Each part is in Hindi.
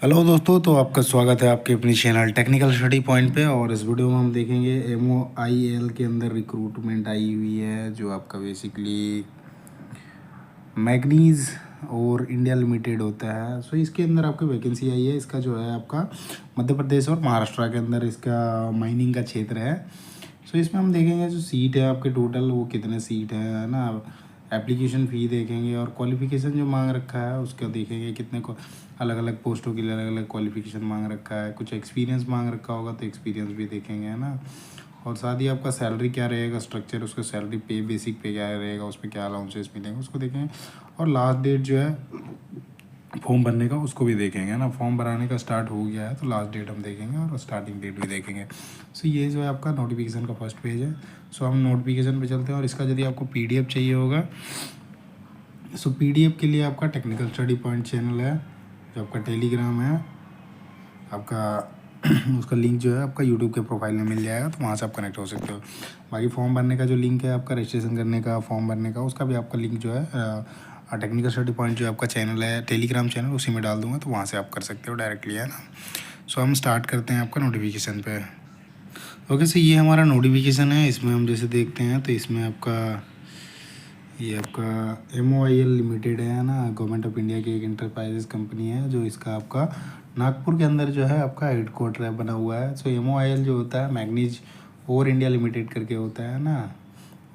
हेलो दोस्तों, तो आपका स्वागत है आपके अपनी चैनल टेक्निकल स्टडी पॉइंट पे। और इस वीडियो में हम देखेंगे MOIL के अंदर रिक्रूटमेंट आई हुई है, जो आपका बेसिकली मैग्नीज और इंडिया लिमिटेड होता है। सो इसके अंदर आपकी वैकेंसी आई है। इसका जो है आपका मध्य प्रदेश और महाराष्ट्र के अंदर इसका माइनिंग का क्षेत्र है। सो इसमें हम देखेंगे जो सीट है आपके टोटल वो कितने सीट है ना। एप्लीकेशन फ़ी देखेंगे और क्वालिफ़िकेशन जो मांग रखा है उसका देखेंगे कितने को अलग अलग पोस्टों के लिए अलग अलग क्वालिफ़िकेशन मांग रखा है। कुछ एक्सपीरियंस मांग रखा होगा तो एक्सपीरियंस भी देखेंगे, है ना। और साथ ही आपका सैलरी क्या रहेगा, स्ट्रक्चर उसका सैलरी पे बेसिक पे क्या रहेगा, उस पर क्या अलाउंसेस मिलेंगे उसको देखेंगे। और लास्ट डेट जो है फॉर्म भरने का उसको भी देखेंगे ना। फॉर्म भराने का स्टार्ट हो गया है तो लास्ट डेट हम देखेंगे और स्टार्टिंग डेट भी देखेंगे। सो ये जो है आपका नोटिफिकेशन का फर्स्ट पेज है। सो हम नोटिफिकेशन पे चलते हैं और इसका यदि आपको PDF चाहिए होगा सो PDF के लिए आपका टेक्निकल स्टडी पॉइंट चैनल है, जो आपका टेलीग्राम है आपका उसका लिंक जो है आपका यूट्यूब के प्रोफाइल में मिल जाएगा, तो वहाँ से आप कनेक्ट हो सकते हो। बाकी फॉर्म भरने का जो लिंक है आपका रजिस्ट्रेशन करने का, फॉर्म भरने का, उसका भी आपका लिंक जो है टेक्निकल स्टडी पॉइंट जो आपका चैनल है टेलीग्राम चैनल उसी में डाल दूंगा, तो वहाँ से आप कर सकते हो डायरेक्टली, है ना। सो हम स्टार्ट करते हैं आपका नोटिफिकेशन पे। ओके, सो ये हमारा नोटिफिकेशन है। इसमें हम जैसे देखते हैं तो इसमें ये आपका MOIL लिमिटेड है ना, गवर्नमेंट ऑफ इंडिया की एक इंटरप्राइजेस कंपनी है, जो इसका आपका नागपुर के अंदर जो है आपका हेड क्वार्टर बना हुआ है। सो MOIL जो होता है मैग्नीज और इंडिया लिमिटेड करके होता है ना।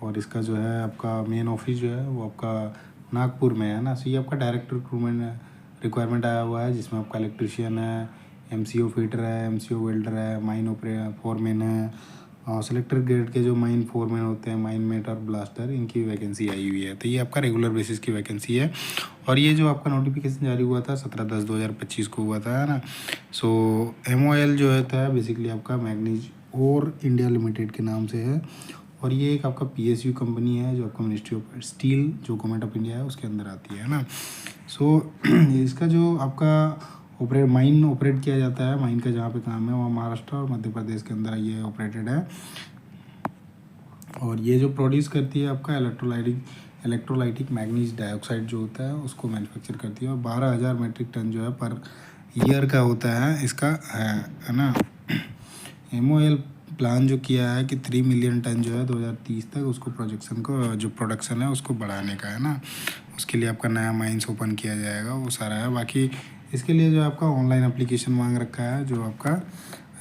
और इसका जो है आपका मेन ऑफिस जो है वो आपका नागपुर में है ना। सो ये आपका डायरेक्ट रिक्रूटमेंट रिक्वायरमेंट आया हुआ है, जिसमें आपका इलेक्ट्रिशियन है, MCO फिटर है, MCO वेल्डर है, माइन फोरमैन है, सेलेक्टर ग्रेड के जो माइन फोरमैन होते हैं, माइन मेट और ब्लास्टर, इनकी वैकेंसी आई हुई है। तो ये आपका रेगुलर बेसिस की वैकेंसी है। और ये जो आपका नोटिफिकेशन जारी हुआ था 17/10/2025 को हुआ था, है ना। सो MOIL जो है बेसिकली आपका मैग्नीज और इंडिया लिमिटेड के नाम से है। और ये एक आपका PSU कंपनी है, जो आपका मिनिस्ट्री ऑफ स्टील जो गवर्नमेंट ऑफ इंडिया है उसके अंदर आती है ना। सो इसका जो आपका माइन ऑपरेट किया जाता है, माइन का जहाँ पे काम है वहाँ महाराष्ट्र और मध्य प्रदेश के अंदर ये ऑपरेटेड है। और ये जो प्रोड्यूस करती है आपका इलेक्ट्रोलाइटिक मैग्नीज डाइऑक्साइड जो होता है उसको मैन्युफैक्चर करती है। और 12,000 मेट्रिक टन जो है पर ईयर का होता है इसका, है ना। MOIL प्लान जो किया है कि 3 मिलियन टन जो है 2030 तक उसको जो प्रोडक्शन है उसको बढ़ाने का, है ना। उसके लिए आपका नया माइंस ओपन किया जाएगा, वो सारा है। बाकी इसके लिए जो आपका ऑनलाइन एप्लीकेशन मांग रखा है, जो आपका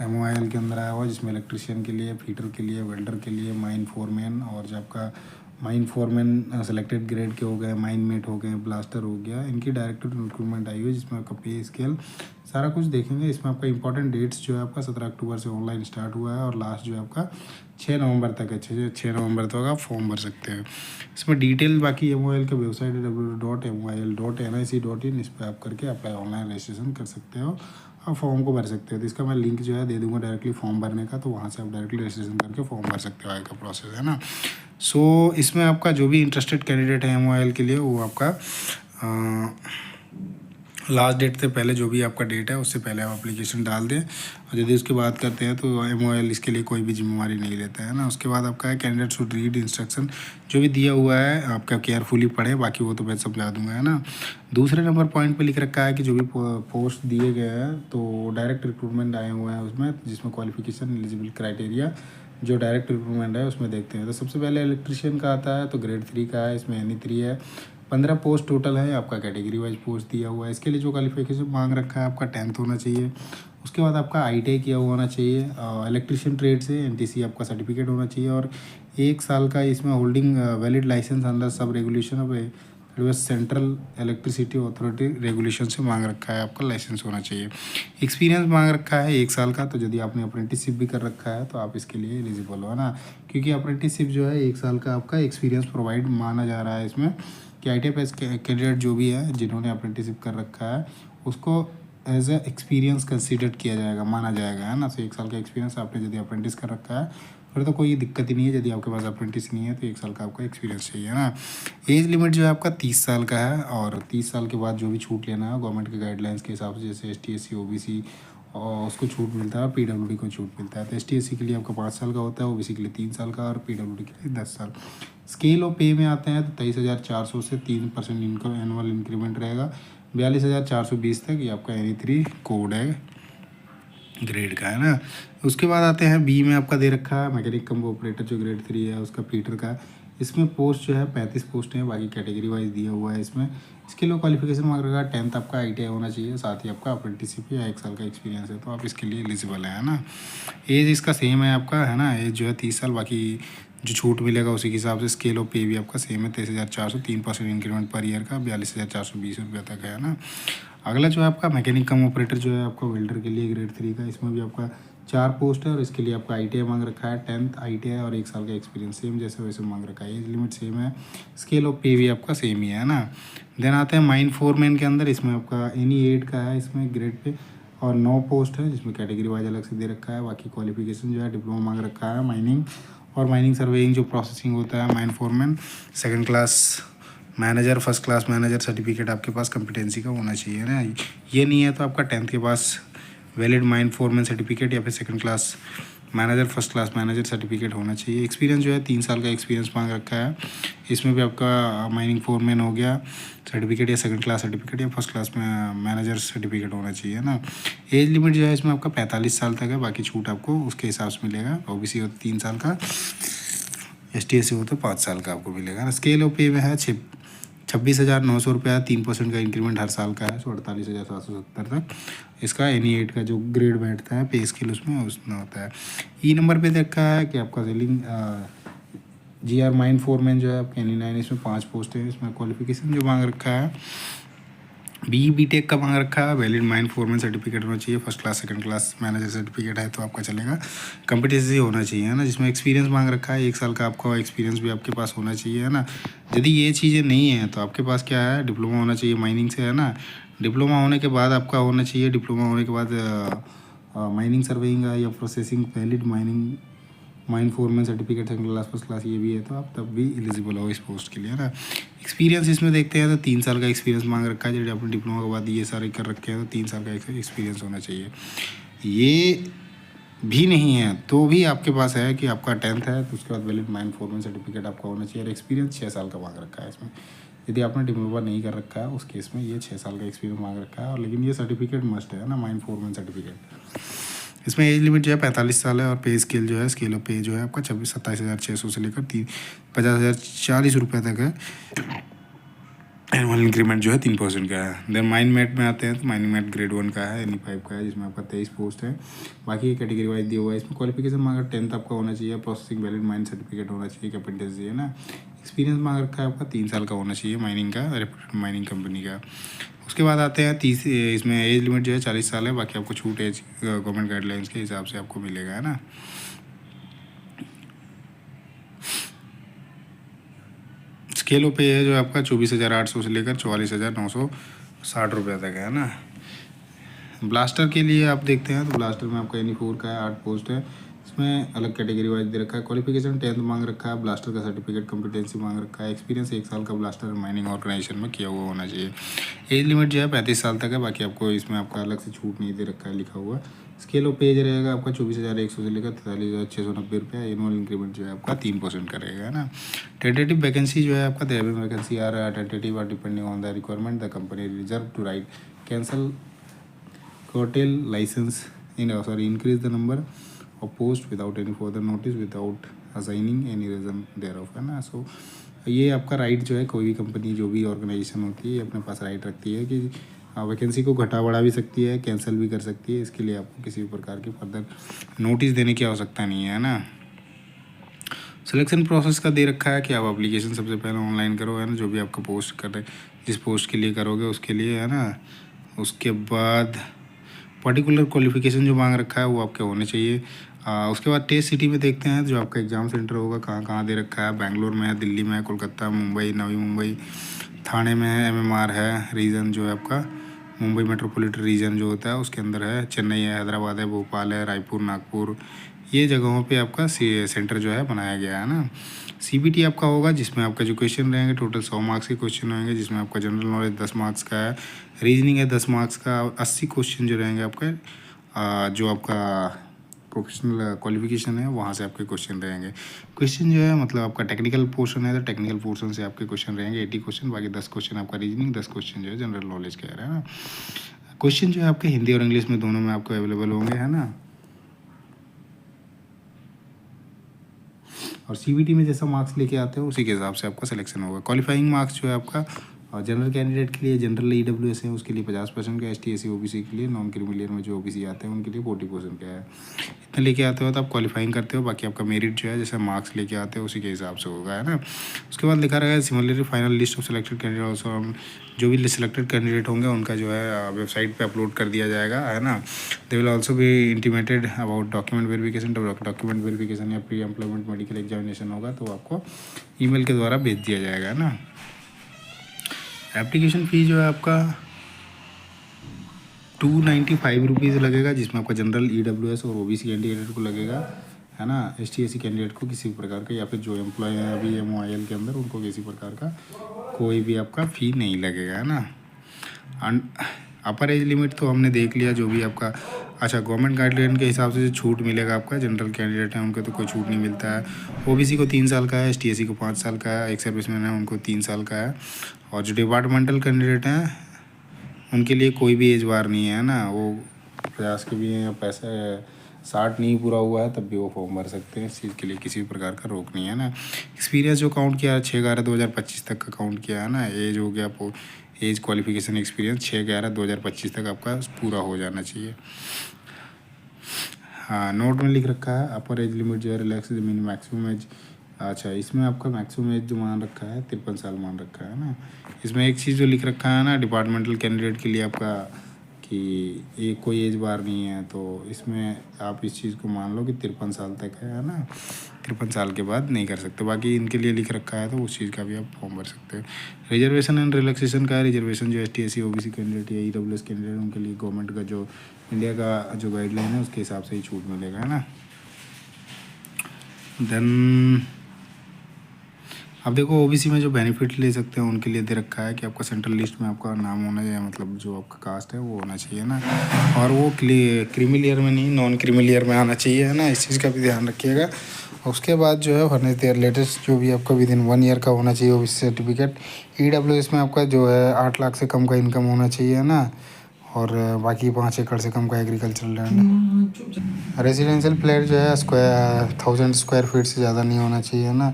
MOIL के अंदर आया हुआ, जिसमें इलेक्ट्रिशियन के लिए, फीटर के लिए, वेल्डर के लिए, माइन फोरमैन, और जो आपका माइन फोरमैन सेलेक्टेड ग्रेड के हो गए, माइन मेट हो गए, ब्लास्टर हो गया, इनकी डायरेक्ट रिक्रूटमेंट आई हुई है, जिसमें आपका पे स्केल सारा कुछ देखेंगे। इसमें आपका इंपॉर्टेंट डेट्स जो है आपका 17 अक्टूबर से ऑनलाइन स्टार्ट हुआ है और लास्ट जो है आपका 6 नवंबर तक है। 6 नवंबर तक आप फॉर्म भर सकते हैं। इसमें डिटेल बाकी MOIL का वेबसाइट है www.moil.nic.in, इस पर आप करके अप्लाई ऑनलाइन रजिस्ट्रेशन कर सकते हो और फॉर्म को भर सकते हो। तो इसका मैं लिंक जो है दे दूंगा डायरेक्टली फॉर्म भरने का, तो वहाँ से आप डायरेक्टली रजिस्ट्रेशन करके फॉर्म भर सकते हो, आगे का प्रोसेस, है ना। सो इसमें आपका जो भी इंटरेस्टेड कैंडिडेट है MOIL के लिए, वो आपका लास्ट डेट से पहले जो भी आपका डेट है उससे पहले आप एप्लीकेशन डाल दें। और यदि उसके बाद करते हैं तो MOIL इसके लिए कोई भी जिम्मेवारी नहीं लेता है ना। उसके बाद आपका है कैंडिडेट शुड रीड इंस्ट्रक्शन, जो भी दिया हुआ है आपका केयरफुली पढ़े, बाकी वो तो मैं समझा दूंगा, है ना। दूसरे नंबर पॉइंट पे लिख रखा है कि जो भी पोस्ट दिए गए हैं तो डायरेक्ट रिक्रूटमेंट आए हुए हैं उसमें, जिसमें क्वालिफिकेशन एलिजिबल क्राइटेरिया जो डायरेक्ट रिक्रूटमेंट है उसमें देखते हैं। तो सबसे पहले इलेक्ट्रिशियन का आता है, तो ग्रेड 3 का है, इसमें NE3 है। 15 पोस्ट टोटल है, आपका कैटेगरी वाइज पोस्ट दिया हुआ है। इसके लिए जो क्वालिफिकेशन मांग रखा है आपका 10th होना चाहिए। उसके बाद आपका ITI किया हुआ होना चाहिए, इलेक्ट्रिशियन ट्रेड से NTC आपका सर्टिफिकेट होना चाहिए, और 1 साल का इसमें holding valid licence under sub regulation of central electricity authority regulation से मांग रखा है आपका लाइसेंस होना चाहिए। एक्सपीरियंस मांग रखा है 1 साल का, तो यदि आपने अप्रेंटिसशिप भी कर रखा है तो आप इसके लिए एलिजिबल हो, है ना। क्योंकि अप्रेंटिसशिप जो है 1 साल का आपका एक्सपीरियंस प्रोवाइड माना जा रहा है इसमें, कि ITI पास कैंडिडेट जो भी है जिन्होंने अप्रेंटिसशिप कर रखा है उसको एज ए एक्सपीरियंस कंसीडर किया जाएगा, माना जाएगा, है ना। तो 1 साल का एक्सपीरियंस आपने यदि अप्रेंटिस कर रखा है फिर तो कोई दिक्कत ही नहीं है। यदि आपके पास अप्रेंटिस नहीं है तो 1 साल का आपका एक्सपीरियंस चाहिए, है ना। एज लिमिट जो है आपका 30 साल का है, और 30 साल के बाद जो भी छूट लेना है गवर्नमेंट के गाइडलाइंस के हिसाब से, जैसे ST SC OBC और उसको छूट मिलता है, और PWD को छूट मिलता है। तो ST SC के लिए आपका 5 साल का होता है, OBC के लिए 3 साल का, और PWD के लिए 10 साल। स्केल ऑफ पे में आते हैं तो 23,400 से 3% इनका एनुअल इंक्रीमेंट रहेगा। 42,420 तक ये आपका NE3 कोड है ग्रेड का, है ना। उसके बाद आते हैं बी में आपका दे रखा है मैकेनिक कम ऑपरेटर जो ग्रेड 3 है उसका फीटर का। इसमें पोस्ट जो है 35 पोस्ट है, बाकी कैटेगरी वाइज दिया हुआ है इसमें। इसके लिए क्वालिफिकेशन मांग रखा है 10th आपका ITI होना चाहिए, साथ ही आपका अप्रेंटिसशिप या 1 साल का एक्सपीरियंस है, तो आप इसके लिए एलिजिबल है ना। एज इसका सेम है आपका, है ना, एज जो है 30 साल, बाकी जो छूट मिलेगा उसी के हिसाब से स्केल ऑफ पे भी आपका सेम है 23,400, 3% इंक्रीमेंट पर ईयर का 42,420 रुपये तक है ना। अगला जो है आपका मैकेनिक कम ऑपरेटर जो है आपका वेल्डर के लिए ग्रेड 3 का, इसमें भी आपका 4 पोस्ट है और इसके लिए आपका ITI मांग रखा है 10th ITI और 1 साल का एक्सपीरियंस सेम जैसे वैसे मांग रखा है, एज लिमिट सेम है, स्केल ऑफ पे भी आपका सेम ही है ना। देन आते हैं माइन फोरमैन के अंदर, इसमें आपका NE8 का है इसमें ग्रेड पे और 9 पोस्ट है जिसमें कैटेगरी वाइज अलग से दे रखा है। बाकी क्वालिफिकेशन जो है डिप्लोमा मांग रखा है माइनिंग और माइनिंग सर्वेइंग जो प्रोसेसिंग होता है mine foreman, second class manager, first class manager certificate आपके पास कंपिटेंसी का होना चाहिए ना। ये नहीं है तो आपका 10th के पास वैलिड माइन फोरमैन सर्टिफिकेट या फिर second class manager, first class manager certificate होना चाहिए। एक्सपीरियंस जो है 3 साल का एक्सपीरियंस मांग रखा है, इसमें भी आपका माइनिंग फोरमैन हो गया सर्टिफिकेट या सेकंड क्लास सर्टिफिकेट या फर्स्ट क्लास में मैनेजर सर्टिफिकेट होना चाहिए ना। एज लिमिट जो है इसमें आपका 45 साल तक है, बाकी छूट आपको उसके हिसाब से मिलेगा। OBC हो तो 3 साल का, ST/SC हो तो 5 साल का आपको मिलेगा ना। स्केल ऑफ पे में है 26,900 रुपया, 3% का इंक्रीमेंट हर साल का है, 48,770 तक इसका NE8 का जो ग्रेड बैठता है पे स्केल उसमें उसमें होता है। ई नंबर पे देखा है कि आपका सेलिंग GR माइन फोरमैन जो है आपका NE9, इसमें 5 पोस्ट है। इसमें क्वालिफिकेशन जो मांग रखा है BTech का मांग रखा है, वैलिड माइन फोरमैन सर्टिफिकेट होना चाहिए, first class second class manager certificate है तो आपका चलेगा, कम्पिटेंसी होना चाहिए, है ना। जिसमें एक्सपीरियंस मांग रखा है 1 साल का आपका एक्सपीरियंस भी आपके पास होना चाहिए, है ना। यदि ये चीज़ें नहीं हैं तो आपके पास क्या है, डिप्लोमा होना चाहिए माइनिंग से, है ना। डिप्लोमा होने के बाद आपका होना चाहिए, डिप्लोमा होने के बाद माइनिंग सर्वेइंग या processing valid mine foreman certificate second class first class ये भी है, तो आप तब भी एलिजिबल हो इस पोस्ट के लिए, है ना। एक्सपीरियंस इसमें देखते हैं तो 3 साल का एक्सपीरियंस मांग रखा है, जो आपने डिप्लोमा के बाद ये सारे कर रखे हैं तो 3 साल का एक्सपीरियंस होना चाहिए। ये भी नहीं है तो भी आपके पास है कि आपका 10th है तो उसके बाद वैलिड माइन फोरमैन सर्टिफिकेट आपका होना चाहिए और एक्सपीरियंस 6 साल का मांग रखा है इसमें। यदि आपने डिप्लोमा नहीं कर रखा है उस केस में ये 6 साल का एक्सपीरियंस मांग रखा है, और लेकिन ये सर्टिफिकेट मस्ट है ना, माइन फोरमैन सर्टिफिकेट। इसमें एज लिमिट जो है 45 साल है और पे स्केल जो है स्केल ऑफ पे जो है आपका 27,600 से लेकर 50,040 रुपये तक है। एनुअल इंक्रीमेंट जो है 3% का है। देन माइन मैट में आते हैं तो माइनिंग मैट ग्रेड 1 का है, NE5 का है, जिसमें आपका 23 पोस्ट है, बाकी कैटेगरी वाइज दिया हुआ है। इसमें क्वालिफिकेशन मांगा 10th आपका होना चाहिए, प्रोसेसिंग वैलिड माइन सर्टिफिकेट होना चाहिए, कैपेंटेंसी है ना। एक्सपीरियंस मांग रखा है आपका 3 साल का होना चाहिए माइनिंग का, रेप्यूटेड माइनिंग कंपनी का। उसके बाद आते हैं इसमें एज लिमिट जो है 40 साल है, बाकी आपको छूट एज गवर्नमेंट गाइडलाइंस के हिसाब से आपको मिलेगा, है ना। स्केल पे है जो आपका 24,800 से लेकर 44,960 रुपये तक है ना। ब्लास्टर के लिए आप देखते हैं तो ब्लास्टर में आपका NE4 का है, 8 पोस्ट है, इसमें अलग कैटेगरी वाइज दे रखा है। क्वालिफिकेशन 10th मांग रखा है, ब्लास्टर का सर्टिफिकेट कॉम्पिटेंसी मांग रखा है, एक्सपीरियंस 1 साल का ब्लास्टर माइनिंग ऑर्गेनाइजेशन में किया हुआ होना चाहिए। एज लिमिट जो है 35 साल तक है, बाकी आपको इसमें आपका अलग से छूट नहीं दे रखा है लिखा हुआ। स्केल ऑफ पेज रहेगा आपका 24,100 से लेकर 43,690 रुपये। एनुअल इंक्रीमेंट जो है आपका 3% का रहेगा, है ना। टेंटेटिव वैकेंसी जो है आपका vacancy are tentative are depending on the requirement the company reserve to right cancel curtail license increase the number of post without any further notice without assigning any reason thereof, है ना। सो ये आपका राइट जो है, कोई भी कंपनी जो भी ऑर्गेनाइजेशन होती है अपने पास राइट रखती है कि वैकेंसी को घटा बढ़ा भी सकती है, कैंसिल भी कर सकती है। इसके लिए आपको किसी भी प्रकार की फर्दर नोटिस देने की आवश्यकता नहीं है ना। सिलेक्शन प्रोसेस का दे रखा है कि आप एप्लीकेशन सबसे पहले ऑनलाइन करो, है ना, जो भी आपका पोस्ट कर रहे जिस पोस्ट के लिए करोगे उसके लिए, है ना। उसके बाद पर्टिकुलर क्वालिफिकेशन जो मांग रखा है वो आपके होने चाहिए। उसके बाद टेस्ट सिटी में देखते हैं जो आपका एग्ज़ाम सेंटर होगा कहाँ कहाँ दे रखा है। बेंगलोर में है, दिल्ली में है, कोलकाता, मुंबई, नवी मुंबई, थाने में है, MMR है, रीजन जो है आपका मुंबई मेट्रोपॉलिटन रीजन जो होता है उसके अंदर है, चेन्नई है, हैदराबाद है, भोपाल है, रायपुर, नागपुर, ये जगहों पे आपका सेंटर जो है बनाया गया है ना। CBT आपका होगा जिसमें आपका जो क्वेश्चन रहेंगे टोटल 100 मार्क्स के क्वेश्चन होंगे, जिसमें आपका जनरल नॉलेज 10 मार्क्स का है, रीजनिंग है 10 मार्क्स का, 80 क्वेश्चन जो रहेंगे आपका जो आपका प्रोफेशनल क्वालिफिकेशन है वहाँ से आपके क्वेश्चन रहेंगे। क्वेश्चन जो है मतलब आपका टेक्निकल पोर्शन है तो टेक्निकल पोर्शन से आपके क्वेश्चन रहेंगे 80 क्वेश्चन, बाकी 10 क्वेश्चन आपका रीजनिंग, 10 क्वेश्चन जो है जनरल नॉलेज का है ना। क्वेश्चन जो है आपके हिंदी और इंग्लिश में दोनों में आपको अवेलेबल होंगे, है ना। और सीबीटी में जैसा मार्क्स लेके आते हो उसी के हिसाब से आपका सिलेक्शन होगा। क्वालिफाइंग मार्क्स जो है आपका जनरल कैंडिडेट के लिए जनरल ईडब्ल्यूएस है उसके लिए 50% का, एसटी एससी ओबीसी के लिए, नॉन क्रीमिलियर में जो ओबीसी आते हैं उनके लिए 40% का है। इतना लेके आते हो तो आप क्वालिफाइंग करते हो, बाकी आपका मेरिट जो है जैसे मार्क्स लेके आते हो उसी के हिसाब से होगा, है ना। उसके बाद लिखा रहेगा similarly final list of selected candidate also, जो भी सिलेक्टेड कैंडिडेट होंगे उनका जो है वेबसाइट पे अपलोड कर दिया जाएगा, है ना। दे विल ऑल्सो भी intimated about document verification. Document verification या प्री एम्प्लॉयमेंट मेडिकल एग्जामिनेशन होगा तो आपको ईमेल के द्वारा भेज दिया जाएगा, है ना। एप्लीकेशन फ़ी जो है आपका 295 रुपीज़ लगेगा, जिसमें आपका जनरल ईडब्ल्यूएस और ओबीसी कैंडिडेट को लगेगा, है ना। एसटी एससी कैंडिडेट को किसी प्रकार का, या फिर जो एम्प्लॉय है अभी एमओआईएल के अंदर उनको किसी प्रकार का कोई भी आपका फ़ी नहीं लगेगा, है ना। अपर एज लिमिट तो हमने देख लिया जो भी आपका। अच्छा, गवर्नमेंट गाइडलाइन के हिसाब से जो छूट मिलेगा आपका, जनरल कैंडिडेट है उनको तो कोई छूट नहीं मिलता है। ओबीसी को 3 साल का है, एसटी को 5 साल का है, एक सर्विसमैन है उनको 3 साल का है। और जो डिपार्टमेंटल कैंडिडेट हैं उनके लिए कोई भी एज बार नहीं है ना, वो 50 के भी हैं या पैसे 60 नहीं पूरा हुआ है तब भी वो फॉर्म भर सकते हैं। इस चीज़ के लिए किसी भी प्रकार का रोक नहीं है ना। एक्सपीरियंस जो काउंट किया 6/11/2025 तक का काउंट किया है ना। एज हो गया एज क्वालिफिकेशन एक्सपीरियंस 6/11/2025 तक आपका पूरा हो जाना चाहिए। हाँ, नोट में लिख रखा है अपर एज लिमिट जो है रिलैक्स मीन मैक्सिमम एज। अच्छा, इसमें आपका मैक्सिमम एज जो मान रखा है 53 साल मान रखा है ना। इसमें एक चीज़ जो लिख रखा है ना डिपार्टमेंटल कैंडिडेट के लिए आपका कि एक कोई एज बार नहीं है, तो इसमें आप इस चीज़ को मान लो कि 53 साल तक है ना। 53 साल के बाद नहीं कर सकते। बाकी इनके लिए लिख रखा है तो उस चीज़ का भी आप फॉर्म भर सकते हो। रिजर्वेशन एंड रिलैक्सेशन का है। रिजर्वेशन जो एसटी एससी ओबीसी कैंडिडेट या ईडब्ल्यूएस कैंडिडेट उनके लिए गवर्नमेंट का जो इंडिया का जो गाइडलाइन है उसके हिसाब से ही छूट मिलेगा, है ना। देन अब देखो ओबीसी में जो बेनिफिट ले सकते हैं उनके लिए दे रखा है कि आपका सेंट्रल लिस्ट में आपका नाम होना चाहिए, मतलब जो आपका कास्ट है वो होना चाहिए ना। और वो क्रीमिलियर में नहीं, नॉन क्रीमिलियर में आना चाहिए, है ना। इस चीज़ का भी ध्यान रखिएगा। उसके बाद जो है फर्नेस ईयर लेटेस्ट जो भी आपका विद इन 1 ईयर का होना चाहिए ओबीसी सर्टिफिकेट। ईडब्ल्यूएस में आपका जो है 8 लाख से कम का इनकम होना चाहिए, है ना। और बाकी 5 एकड़ से कम का एग्रीकल्चरल लैंड। रेजिडेंशियल फ्लैट जो है 1000 स्क्वायर फीट से ज़्यादा नहीं होना चाहिए, है ना।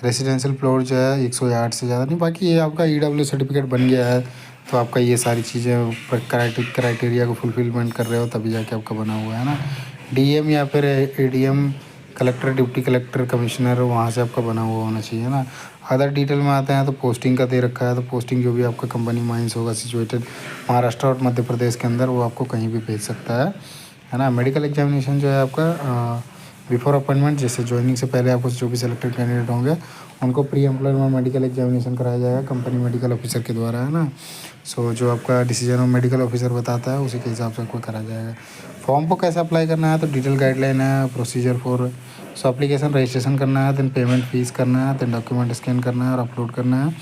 रेजिडेंशियल फ्लोर जो है 108 से ज़्यादा नहीं। बाकी ये आपका ईडब्ल्यू सर्टिफिकेट बन गया है तो आपका ये सारी चीज़ें क्राइटेरिया को फुलफिलमेंट कर रहे हो तभी जाके आपका बना हुआ है ना। डीएम या फिर ADM, collector, deputy collector, commissioner, वहाँ से आपका बना हुआ होना चाहिए ना। अदर डिटेल में आते हैं तो पोस्टिंग का दे रखा है, तो पोस्टिंग जो भी आपका कंपनी माइंस होगा सिचुएटेड महाराष्ट्र और मध्य प्रदेश के अंदर वो आपको कहीं भी भेज सकता है ना। मेडिकल एग्जामिनेशन जो है आपका बिफोर अपॉइंटमेंट, जैसे ज्वाइनिंग से पहले आपको जो भी सिलेक्टेड कैंडिडेट होंगे उनको प्री एम्प्लॉयमेंट मेडिकल एग्जामिनेशन कराया जाएगा कंपनी मेडिकल ऑफिसर के द्वारा, है ना। सो जो आपका डिसीजन ऑफ मेडिकल ऑफिसर बताता है उसी के हिसाब से आपको कराया जाएगा। फॉर्म को कैसे अप्लाई करना है तो डिटेल गाइडलाइन है, procedure for so application registration करना है, देन पेमेंट फीस करना है, देन डॉक्यूमेंट स्कैन करना है और अपलोड करना है।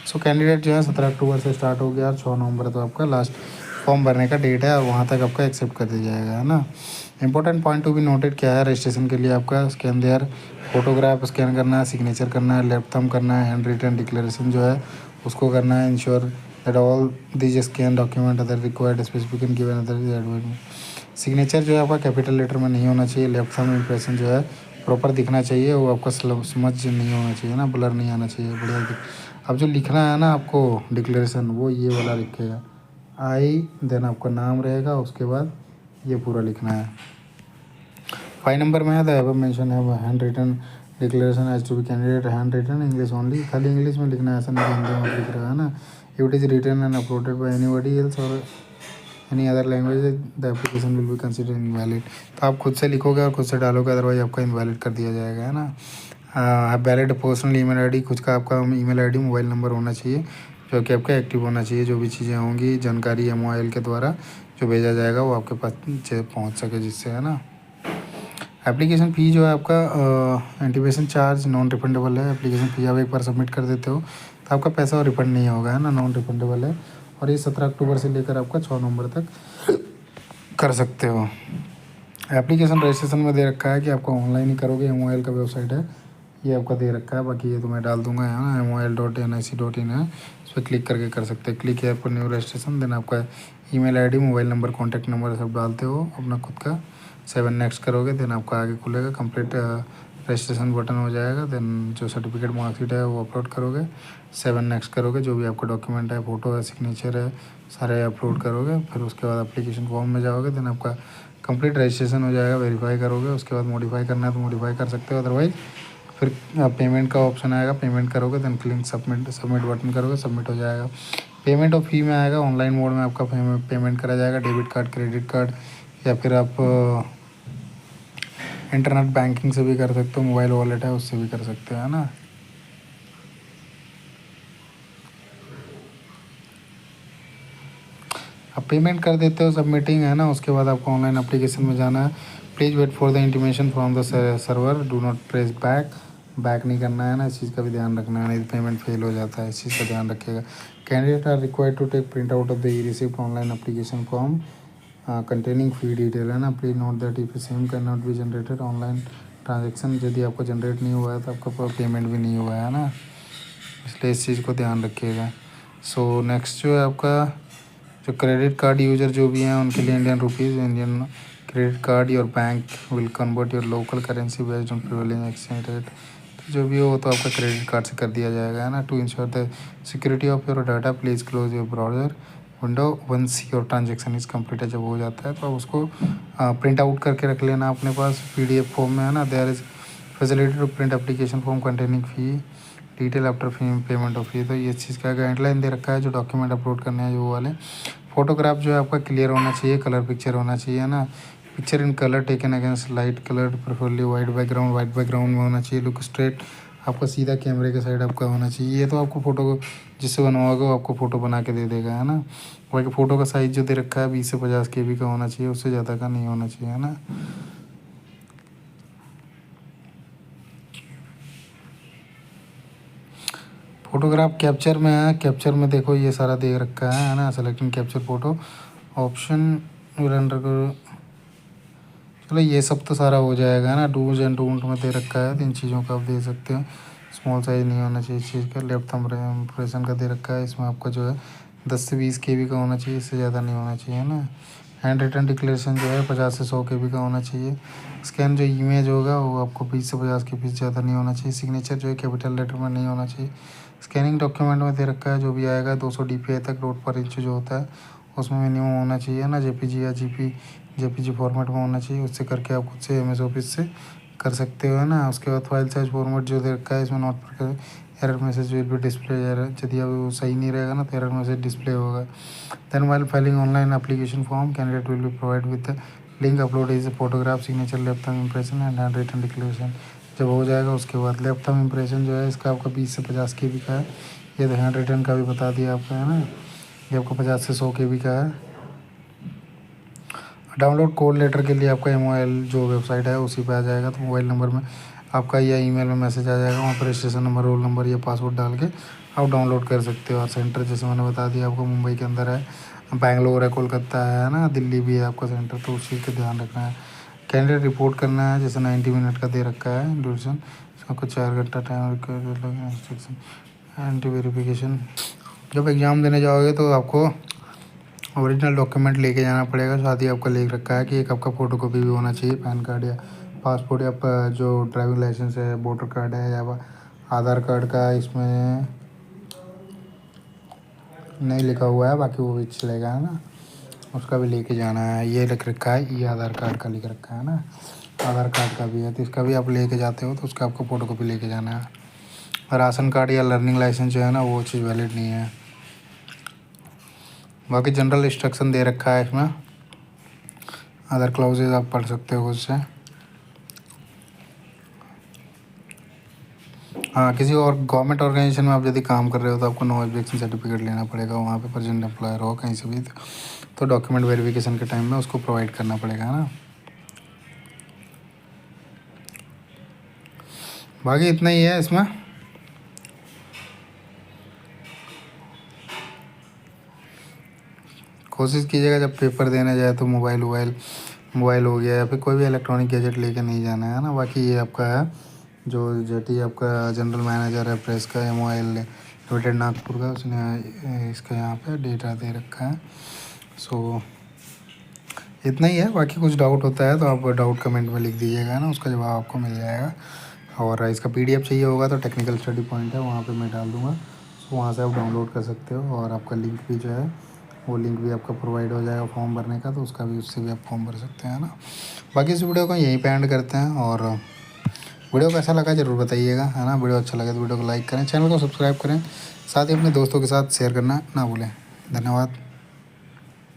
सो कैंडिडेट जो है 17 अक्टूबर से स्टार्ट हो गया और 6 नवंबर तो आपका लास्ट फॉर्म भरने का डेट है और वहाँ तक आपका एक्सेप्ट कर दिया जाएगा, है ना। Important point to be noted क्या है रजिस्ट्रेशन के लिए आपका स्कैन देयर फोटोग्राफ स्कैन करना है, सिग्नेचर करना है, लेफ्ट थंब करना है, हैंड रिटन डिक्लेरेशन जो है उसको करना है। Ensure that all this scan document other required specification given other. Signature जो है आपका कैपिटल लेटर में नहीं होना चाहिए। लेफ्ट थंब इम्प्रेशन जो है प्रॉपर दिखना चाहिए, वो आपका समझ नहीं होना चाहिए ना, ब्लर नहीं आना चाहिए, बढ़िया। अब जो लिखना है ना आपको डिक्लेरेशन वो ये वाला लिखेगा आई, देन आपका नाम रहेगा, उसके बाद ये पूरा लिखना है। 5 नंबर में है द एबव मेंशन है handwritten declaration as to be candidate handwritten English only, खाली इंग्लिश में लिखना है, ऐसा नहीं हिंदी में लिख रहा है ना। It is written and uploaded by anybody else और any other language the application will be considered invalid. तो आप खुद से लिखोगे और खुद से डालोगे, अदरवाइज आपका इनवैलिड कर दिया जाएगा, है ना। वैलिड पर्सनल ईमेल आईडी, खुद का आपका ईमेल आईडी मोबाइल नंबर होना चाहिए जो कि आपका एक्टिव होना चाहिए। जो भी चीज़ें होंगी जानकारी एमओआईएल के द्वारा जो भेजा जाएगा वो आपके पास पहुंच सके, जिससे, है ना। एप्लीकेशन फ़ी जो है आपका इंटीमेशन चार्ज नॉन रिफंडेबल है। एप्लीकेशन फ़ी आप एक बार सबमिट कर देते हो तो आपका पैसा और रिफंड नहीं होगा, है ना, नॉन रिफंडेबल है। और ये 17 अक्टूबर से लेकर आपका 6 नवंबर तक कर सकते हो। एप्लीकेशन रजिस्ट्रेशन में दे रखा है कि आपको ऑनलाइन ही करोगे, MOIL का वेबसाइट है ये आपका दे रखा है। बाकी ये तो मैं डाल दूंगा यहाँ ना, MOIL.nic.in है, उस पर क्लिक करके कर सकते हैं। क्लिक है आपको न्यू रजिस्ट्रेशन, देन आपका email ID, mobile number, contact number सब डालते हो अपना खुद का। 7 नेक्स्ट करोगे, देन आपका आगे खुलेगा कंप्लीट रजिस्ट्रेशन बटन हो जाएगा। देन जो सर्टिफिकेट मार्कशीट है वो अपलोड करोगे। 7 नेक्स्ट करोगे, जो भी आपका डॉक्यूमेंट है, फ़ोटो है, सिग्नेचर है, सारे अपलोड करोगे। फिर उसके बाद एप्लीकेशन फॉर्म में जाओगे, देन आपका कंप्लीट रजिस्ट्रेशन हो जाएगा। वेरीफाई करोगे, उसके बाद मॉडिफाई करना है तो मॉडिफाई कर सकते हो, अदरवाइज फिर पेमेंट का ऑप्शन आएगा, पेमेंट करोगे, देन क्लिक सबमिट बटन करोगे, सबमिट हो जाएगा। पेमेंट और फी में आएगा, ऑनलाइन मोड में आपका पेमेंट करा जाएगा, डेबिट कार्ड, क्रेडिट कार्ड, या फिर आप इंटरनेट बैंकिंग से भी कर सकते हो, मोबाइल वॉलेट है उससे भी कर सकते हो, है ना। आप पेमेंट कर देते हो, सबमिटिंग है ना, उसके बाद आपको ऑनलाइन एप्लीकेशन में जाना है। Please wait for the intimation from the server, do not press back नहीं करना है ना, इस चीज़ का भी ध्यान रखना है, नहीं पेमेंट फेल हो जाता है, इस चीज़ का ध्यान रखिएगा। Candidate are required to take print out of the receipt online application form containing fee detail, है ना। Please note that if same can not be generated online transaction, यदि आपको जनरेट नहीं हुआ है तो आपका पेमेंट भी नहीं हुआ है ना, इसलिए इस चीज़ को ध्यान रखिएगा। सो नेक्स्ट जो है आपका, जो क्रेडिट कार्ड यूज़र जो भी हैं उनके लिए Indian rupees, Indian credit card, your bank will convert your local currency based on prevailing exchange rate. तो जो भी हो तो आपका क्रेडिट कार्ड से कर दिया जाएगा, है ना। To ensure the security of your data, please close your browser window once your transaction is complete. जब हो जाता है तो आप उसको प्रिंट आउट करके रख लेना अपने पास PDF फॉर्म में, है ना। There is facility to print application form containing fee detail after fee payment of fee. तो ये चीज़ का गाइडलाइन दे रखा है, जो डॉक्यूमेंट अपलोड करने हैं जो वाले। फोटोग्राफ जो है आपका क्लियर होना चाहिए, कलर पिक्चर होना चाहिए ना। Picture in colour taken against light colour, preferably white background में होना चाहिए। लुक स्ट्रेट, आपका सीधा कैमरे के साइड आपका होना चाहिए। ये तो आपको फ़ोटो को जिससे बनवाओगे वो आपको फ़ोटो बना के दे देगा, है ना। बाकी फ़ोटो का साइज़ जो दे रखा है 20 से 50 KB का होना चाहिए, उससे ज़्यादा का नहीं होना चाहिए, है ना। फोटोग्राफ कैप्चर में है, कैप्चर में देखो ये सारा दे रखा है ना। Selecting capture photo option will under, चलो ये सब तो सारा हो जाएगा ना। डूज एंड डोंट में दे रखा है, तो इन चीज़ों का आप दे सकते हो। स्मॉल साइज नहीं होना चाहिए इस चीज़ का। लेफ्ट थंब इम्प्रेशन का दे रखा है, इसमें आपका जो है 10 से 20 KB का होना चाहिए, इससे ज़्यादा नहीं होना चाहिए ना। हैंड रिटन डिक्लेरेशन जो है 50 से 100 KB का होना चाहिए। स्कैन जो इमेज होगा वो आपको 20 से 50 KB से ज़्यादा नहीं होना चाहिए। सिग्नेचर जो है कैपिटल लेटर में नहीं होना चाहिए। स्कैनिंग डॉक्यूमेंट में दे रखा है जो भी आएगा 200 DPI तक रोड पर इंच जो होता है उसमें मिनिमम होना चाहिए ना। JPG या JPG फॉर्मेट में होना चाहिए, उससे करके आप खुद से MS ऑफिस से कर सकते हो, है ना। उसके बाद फाइल साइज फॉर्मेट जो दे रखा है इसमें नोट पर error message will be display, यदि अब वो सही नहीं रहेगा ना तो एरर मैसेज डिस्प्ले होगा। Then while filing online application form candidate will be provide with the link upload is photograph, signature, left thumb impression and handwritten declaration. जब हो जाएगा उसके बाद लेफ्ट थंब इम्प्रेशन जो है इसका आपका 20 से 50 KB का है। ये तो हैंड रिटन का भी बता दिया आपका, है ना। ये आपका 50 से 100 KB का है। डाउनलोड कोड लेटर के लिए आपका MOIL जो वेबसाइट है उसी पे आ जाएगा, तो मोबाइल नंबर में आपका या ईमेल में मैसेज आ जाएगा, वहाँ पर रजिस्ट्रेशन नंबर, रोल नंबर या पासवर्ड डाल के आप डाउनलोड कर सकते हो। और सेंटर जैसे मैंने बता दिया आपको मुंबई के अंदर है, बैंगलोर है, कोलकाता है ना, दिल्ली भी है आपका सेंटर, तो उस चीज़ का ध्यान रखना है। कैंडिडेट रिपोर्ट करना है, जैसे 90 मिनट का दे रखा है ड्यूरेशन, इसका कुछ 4 घंटा टाइम इंस्ट्रक्शन एंटी वेरिफिकेशन। जब एग्ज़ाम देने जाओगे तो आपको ओरिजिनल डॉक्यूमेंट लेके जाना पड़ेगा। साथ ही आपका लिख रखा है कि एक आपका फ़ोटोकॉपी भी होना चाहिए, पैन कार्ड या पासपोर्ट या जो ड्राइविंग लाइसेंस है, वोटर कार्ड है या आधार कार्ड का इसमें नहीं लिखा हुआ है, बाकी वो भी चलेगा, है ना। उसका भी लेके जाना है। ये लिख रखा है, ये आधार कार्ड का लिख रखा है ना, आधार कार्ड का भी है, तो इसका भी आप लेके जाते हो तो उसका आपको फ़ोटोकॉपी लेके जाना है। राशन कार्ड या लर्निंग लाइसेंस जो है ना वो चीज़ वैलिड नहीं है। बाकी जनरल इंस्ट्रक्शन दे रखा है इसमें, अदर क्लाउजेज आप पढ़ सकते हो उससे। हाँ, किसी और गवर्नमेंट ऑर्गेनाइजेशन में आप यदि काम कर रहे हो तो आपको नो ऑब्जेक्शन सर्टिफिकेट लेना पड़ेगा, वहाँ पे प्रेजेंट एम्प्लॉयर हो कहीं से भी, तो डॉक्यूमेंट वेरिफिकेशन के टाइम में उसको प्रोवाइड करना पड़ेगा ना। बाकी इतना ही है इसमें। कोशिश कीजिएगा जब पेपर देने जाए तो मोबाइल मोबाइल हो गया या फिर कोई भी इलेक्ट्रॉनिक गैजेट लेके नहीं जाना है ना। बाकी ये आपका है जो जेटी आपका जनरल मैनेजर है प्रेस का मोबाइल लिमिटेड नागपुर का, उसने इसका यहाँ पे डेटा दे रखा है। सो इतना ही है। बाकी कुछ डाउट होता है तो आप डाउट कमेंट में लिख दीजिएगा ना, उसका जवाब आपको मिल जाएगा। और इसका पीडीएफ चाहिए होगा तो टेक्निकल स्टडी पॉइंट है, वहाँ पे मैं डाल दूँगा। सो वहाँ से आप डाउनलोड कर सकते हो। और आपका लिंक भी जो है वो लिंक भी आपका प्रोवाइड हो जाएगा फॉर्म भरने का, तो उसका भी उससे भी आप फॉर्म भर सकते हैं ना। बाकी इस वीडियो को यहीं पे एंड करते हैं। और वीडियो कैसा लगा ज़रूर बताइएगा, है ना। वीडियो अच्छा लगे तो वीडियो को लाइक करें, चैनल को सब्सक्राइब करें, साथ ही अपने दोस्तों के साथ शेयर करना ना भूलें। धन्यवाद।